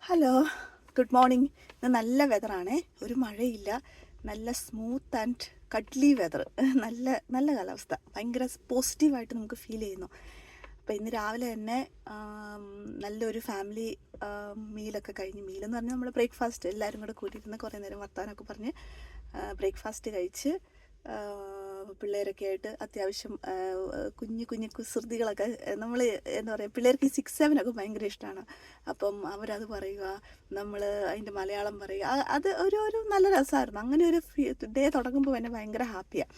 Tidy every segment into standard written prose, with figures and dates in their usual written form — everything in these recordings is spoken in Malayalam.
Hello, good morning. ഇന്ന് നല്ല വെതറാണേ, ഒരു മഴയില്ല, നല്ല സ്മൂത്ത് ആൻഡ് കഡ്ലി വെതർ, നല്ല നല്ല കാലാവസ്ഥ, ഭയങ്കര പോസിറ്റീവായിട്ട് നമുക്ക് ഫീൽ ചെയ്യുന്നു. അപ്പോൾ ഇന്ന് രാവിലെ തന്നെ നല്ലൊരു ഫാമിലി മീലൊക്കെ കഴിഞ്ഞ്, മീലെന്ന് പറഞ്ഞാൽ നമ്മൾ ബ്രേക്ക്ഫാസ്റ്റ് എല്ലാവരും കൂടെ കൂട്ടിയിരുന്ന് കുറേ നേരം വർത്താനമൊക്കെ പറഞ്ഞ് ബ്രേക്ക്ഫാസ്റ്റ് കഴിച്ച് പിള്ളേരൊക്കെ ആയിട്ട് അത്യാവശ്യം കുഞ്ഞു കുഞ്ഞു കുസൃതികളൊക്കെ നമ്മൾ എന്താ പറയുക, പിള്ളേർക്ക് ഈ 6-7 ഭയങ്കര ഇഷ്ടമാണ്. അപ്പം അവരത് പറയുക, നമ്മൾ അതിൻ്റെ മലയാളം പറയുക, അത് ഒരു നല്ല രസമായിരുന്നു. അങ്ങനെ ഒരു ഡേ തുടങ്ങുമ്പോൾ തന്നെ ഭയങ്കര ഹാപ്പിയാണ്.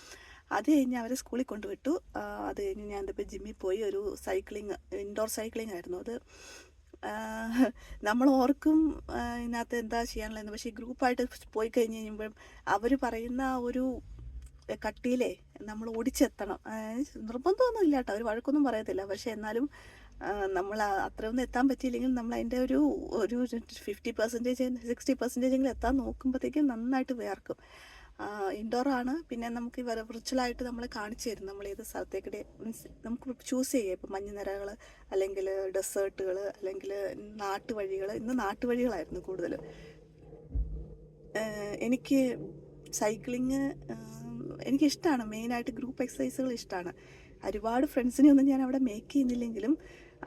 അത് കഴിഞ്ഞ് അവരെ സ്കൂളിൽ കൊണ്ടുവിട്ടു. അത് കഴിഞ്ഞ് ഞാൻ ഇപ്പോൾ ജിമ്മിൽ പോയി, ഒരു സൈക്ലിങ്, ഇൻഡോർ സൈക്ലിംഗ് ആയിരുന്നു അത്. നമ്മൾ ഓർക്കും ഇതിനകത്ത് എന്താ ചെയ്യാനുള്ളതെന്ന്, പക്ഷേ ഈ ഗ്രൂപ്പായിട്ട് പോയി കഴിഞ്ഞ് കഴിയുമ്പോഴും അവർ പറയുന്ന ഒരു കട്ടിയിലേ നമ്മൾ ഓടിച്ചെത്തണം. നിർബന്ധമൊന്നും ഇല്ല കേട്ടോ, അവർ വഴക്കൊന്നും പറയത്തില്ല. പക്ഷെ എന്നാലും നമ്മൾ അത്രയൊന്നും എത്താൻ പറ്റിയില്ലെങ്കിൽ നമ്മൾ അതിൻ്റെ ഒരു 50%, 60% എത്താൻ നോക്കുമ്പോഴത്തേക്കും നന്നായിട്ട് വേർക്കും. ഇൻഡോറാണ്. പിന്നെ നമുക്ക് വിർച്വലായിട്ട് നമ്മളെ കാണിച്ചു തരും, നമ്മൾ ഏത് സ്ഥലത്തേക്കിടെ മീൻസ് നമുക്ക് ചൂസ് ചെയ്യാം. ഇപ്പം മഞ്ഞുനിരകൾ, അല്ലെങ്കിൽ ഡെസേർട്ടുകൾ, അല്ലെങ്കിൽ നാട്ടുവഴികൾ. ഇന്ന് നാട്ടുവഴികളായിരുന്നു കൂടുതൽ. എനിക്ക് സൈക്ലിങ് എനിക്കിഷ്ടമാണ്. മെയിനായിട്ട് ഗ്രൂപ്പ് എക്സസൈസുകൾ ഇഷ്ടമാണ്. ഒരുപാട് ഫ്രണ്ട്സിനെ ഒന്നും ഞാൻ അവിടെ മേക്ക് ചെയ്യുന്നില്ലെങ്കിലും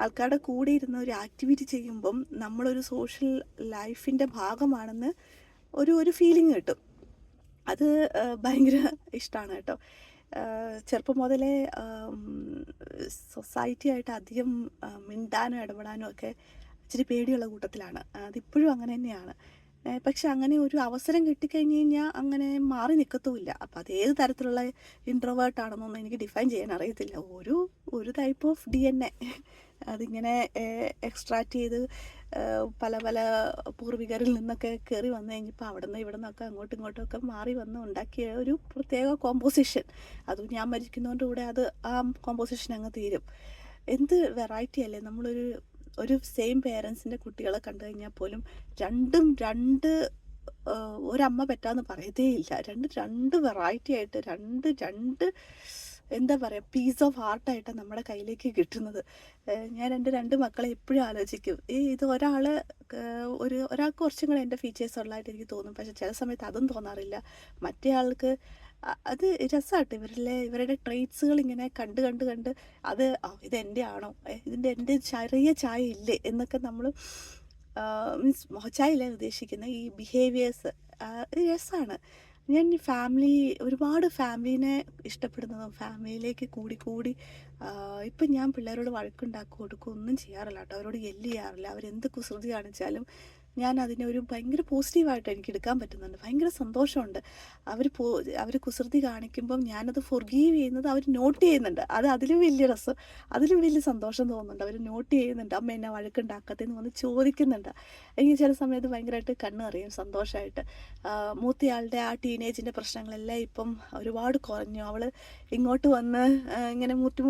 ആൾക്കാരുടെ കൂടെ ഇരുന്ന് ഒരു ആക്ടിവിറ്റി ചെയ്യുമ്പം നമ്മളൊരു സോഷ്യൽ ലൈഫിൻ്റെ ഭാഗമാണെന്ന് ഒരു ഫീലിംഗ് കിട്ടും. അത് ഭയങ്കര ഇഷ്ടമാണ് കേട്ടോ. ചെറുപ്പം മുതലേ സൊസൈറ്റിയായിട്ട് അധികം മിണ്ടാനോ ഇടപെടാനോ ഒക്കെ ഇച്ചിരി പേടിയുള്ള കൂട്ടത്തിലാണ്. അതിപ്പോഴും അങ്ങനെ തന്നെയാണ്. പക്ഷെ അങ്ങനെ ഒരു അവസരം കിട്ടിക്കഴിഞ്ഞ് കഴിഞ്ഞാൽ അങ്ങനെ മാറി നിൽക്കത്തുമില്ല. അപ്പോൾ അത് ഏത് തരത്തിലുള്ള ഇൻട്രോവേർട്ട് ആണെന്നൊന്നും എനിക്ക് ഡിഫൈൻ ചെയ്യാൻ അറിയത്തില്ല. ഒരു ടൈപ്പ് ഓഫ് DNA അതിങ്ങനെ എക്സ്ട്രാക്റ്റ് ചെയ്ത് പല പല പൂർവികരിൽ നിന്നൊക്കെ കയറി വന്നു കഴിഞ്ഞപ്പോൾ അവിടെ നിന്ന് ഇവിടെ നിന്നൊക്കെ അങ്ങോട്ടും ഇങ്ങോട്ടുമൊക്കെ മാറി വന്ന് ഉണ്ടാക്കിയ ഒരു പ്രത്യേക കോമ്പോസിഷൻ. അതും ഞാൻ മരിക്കുന്നതുകൊണ്ട് കൂടെ ആ കോമ്പോസിഷൻ അങ്ങ് തീരും. എന്ത് വെറൈറ്റി അല്ലേ! ഒരു സെയിം പേരൻസിൻ്റെ കുട്ടികളെ കണ്ടു കഴിഞ്ഞാൽ പോലും രണ്ടും ഒരമ്മ പെറ്റാന്ന് പറയത്തേ ഇല്ല. രണ്ട് വെറൈറ്റി ആയിട്ട്, രണ്ട് എന്താ പറയുക, പീസ് ഓഫ് ഹാർട്ടായിട്ട് നമ്മുടെ കയ്യിലേക്ക് കിട്ടുന്നത്. ഞാൻ എൻ്റെ 2 മക്കളെ എപ്പോഴും ആലോചിക്കും. ഇത് ഒരാൾക്ക് കുറച്ചും കൂടെ എൻ്റെ ഫീച്ചേഴ്സ് ഉള്ളതായിട്ട് എനിക്ക് തോന്നും. പക്ഷെ ചില സമയത്ത് അതും തോന്നാറില്ല. മറ്റേ ആൾക്ക് അത് രസമായിട്ട് ഇവരുടെ ട്രെയ്റ്റ്സുകൾ ഇങ്ങനെ കണ്ട് അത് ഇതെൻ്റെ ആണോ, എൻ്റെ ചെറിയ ചായ ഇല്ലേ എന്നൊക്കെ നമ്മൾ മീൻസ് മുഖച്ചായല്ല ഉദ്ദേശിക്കുന്ന ഈ ബിഹേവിയേഴ്സ് രസമാണ്. ഞാൻ ഒരുപാട് ഫാമിലീനെ ഇഷ്ടപ്പെടുന്നതും ഫാമിലിയിലേക്ക് കൂടി ഇപ്പം ഞാൻ പിള്ളേരോട് വഴക്കുണ്ടാക്കി കൊടുക്കുക ഒന്നും ചെയ്യാറില്ല കേട്ടോ. അവരോട് എല്ല് ചെയ്യാറില്ല. അവരെന്ത് കുസൃതി കാണിച്ചാലും ഞാൻ അതിനെ ഒരു ഭയങ്കര പോസിറ്റീവായിട്ട് എനിക്ക് എടുക്കാൻ പറ്റുന്നുണ്ട്. ഭയങ്കര സന്തോഷമുണ്ട്. അവർ കുസൃതി കാണിക്കുമ്പം ഞാനത് ഫൊർഗീവ് ചെയ്യുന്നത് അവർ നോട്ട് ചെയ്യുന്നുണ്ട്. അതിലും വലിയ രസം, അതിലും വലിയ സന്തോഷം തോന്നുന്നുണ്ട്. അവർ നോട്ട് ചെയ്യുന്നുണ്ട്. അമ്മ എന്നെ വഴക്കുണ്ടാക്കത്തേന്ന് വന്ന് ചോദിക്കുന്നുണ്ട്. എനിക്ക് ചില സമയത്ത് ഭയങ്കരമായിട്ട് കണ്ണ് നിറയും സന്തോഷമായിട്ട്. മൂത്തയാളുടെ ആ ടീനേജിൻ്റെ പ്രശ്നങ്ങളെല്ലാം ഇപ്പം ഒരുപാട് കുറഞ്ഞു. അവൾ ഇങ്ങോട്ട് വന്ന് ഇങ്ങനെ മുട്ടി